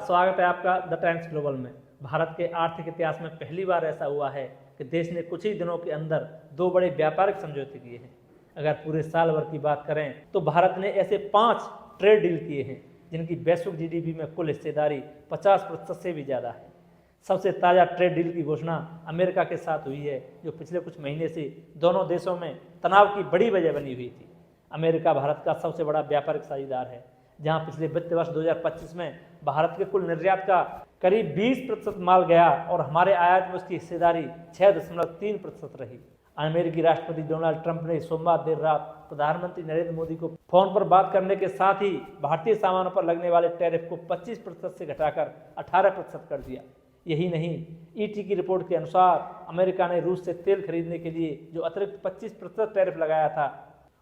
स्वागत है आपका द टाइम्स ग्लोबल में। भारत के आर्थिक इतिहास में पहली बार ऐसा हुआ है कि देश ने कुछ ही दिनों के अंदर दो बड़े व्यापारिक समझौते किए हैं। अगर पूरे साल भर की बात करें तो भारत ने ऐसे 5 ट्रेड डील किए हैं जिनकी वैश्विक जीडीपी में कुल हिस्सेदारी 50% से भी ज़्यादा है। सबसे ताज़ा ट्रेड डील की घोषणा अमेरिका के साथ हुई है, जो पिछले कुछ महीने से दोनों देशों में तनाव की बड़ी वजह बनी हुई थी। अमेरिका भारत का सबसे बड़ा व्यापारिक साझेदार है, जहां पिछले वित्त वर्ष 2025 में भारत के कुल निर्यात का करीब 20% माल गया और हमारे आयात में उसकी हिस्सेदारी 6.3% रही। अमेरिकी राष्ट्रपति डोनाल्ड ट्रंप ने सोमवार देर रात प्रधानमंत्री नरेंद्र मोदी को फोन पर बात करने के साथ ही भारतीय सामानों पर लगने वाले टैरिफ को 25% से घटाकर 18% कर दिया। यही नहीं, ईटी की रिपोर्ट के अनुसार अमेरिका ने रूस से तेल खरीदने के लिए जो अतिरिक्त 25% टैरिफ लगाया था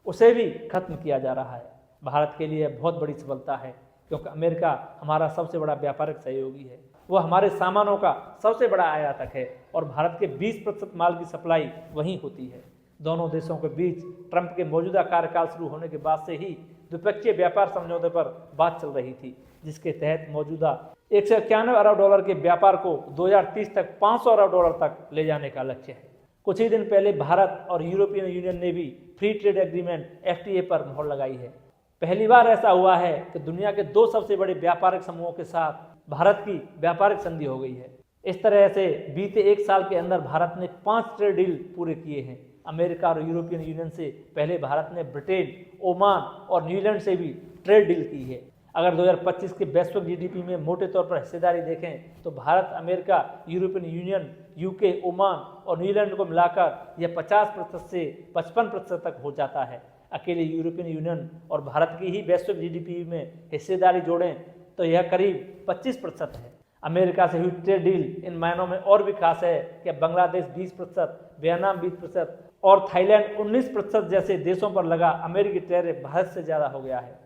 उसे भी खत्म किया जा रहा है। भारत के लिए बहुत बड़ी सफलता है, क्योंकि अमेरिका हमारा सबसे बड़ा व्यापारिक सहयोगी है। वह हमारे सामानों का सबसे बड़ा आयातक है और भारत के 20% माल की सप्लाई वहीं होती है। दोनों देशों के बीच ट्रंप के मौजूदा कार्यकाल शुरू होने के बाद से ही द्विपक्षीय व्यापार समझौते पर बात चल रही थी, जिसके तहत मौजूदा $191 अरब के व्यापार को 2030 तक $500 अरब तक ले जाने का लक्ष्य है। कुछ ही दिन पहले भारत और यूरोपियन यूनियन ने भी फ्री ट्रेड एग्रीमेंट FTA पर मोहर लगाई है। पहली बार ऐसा हुआ है कि दुनिया के 2 सबसे बड़े व्यापारिक समूहों के साथ भारत की व्यापारिक संधि हो गई है। इस तरह से बीते 1 साल के अंदर भारत ने 5 ट्रेड डील पूरे किए हैं। अमेरिका और यूरोपियन यूनियन से पहले भारत ने ब्रिटेन, ओमान और न्यूजीलैंड से भी ट्रेड डील की है। अगर 2025 के वैश्विक जीडीपी में मोटे तौर पर हिस्सेदारी देखें तो Bharat, America, European union, UK, Oman और न्यूजीलैंड को मिलाकर यह 50% से 55% तक हो जाता है। अकेले यूरोपियन यूनियन और भारत की ही वैश्विक जीडीपी में हिस्सेदारी जोड़ें तो यह करीब 25% है। अमेरिका से हुई ट्रेड डील इन मायनों में और भी खास है कि बांग्लादेश 20%, वियतनाम 20% और थाईलैंड 19% जैसे देशों पर लगा अमेरिकी टैरिफ भारत से ज़्यादा हो गया है।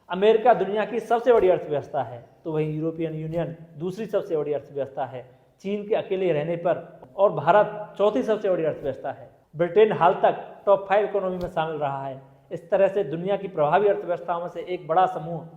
अमेरिका दुनिया की सबसे बड़ी अर्थव्यवस्था है, तो वहीं यूरोपियन यूनियन दूसरी सबसे बड़ी अर्थव्यवस्था है चीन के अकेले रहने पर, और भारत चौथी सबसे बड़ी अर्थव्यवस्था है। ब्रिटेन हाल तक टॉप 5 इकोनॉमी में शामिल रहा है। इस तरह से दुनिया की प्रभावी अर्थव्यवस्थाओं में से एक बड़ा समूह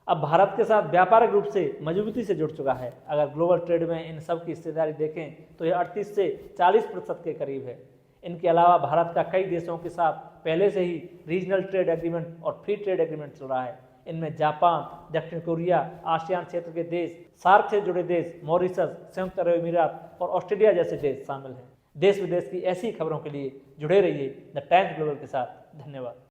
अब भारत के साथ व्यापारिक रूप से मजबूती से जुड़ चुका है। अगर ग्लोबल ट्रेड में इन सब की हिस्सेदारी देखें तो यह 38 से 40% के करीब है। इनके अलावा भारत का कई देशों के साथ पहले से ही रीजनल ट्रेड एग्रीमेंट और फ्री ट्रेड एग्रीमेंट चल रहा है। इनमें जापान, दक्षिण कोरिया, आसियान क्षेत्र के देश, सार्क से जुड़े देश, मॉरिशस, संयुक्त अरब अमीरात और ऑस्ट्रेलिया जैसे देश शामिल हैं। देश विदेश की ऐसी खबरों के लिए जुड़े रहिए द टाइम्स ग्लोबल के साथ। धन्यवाद।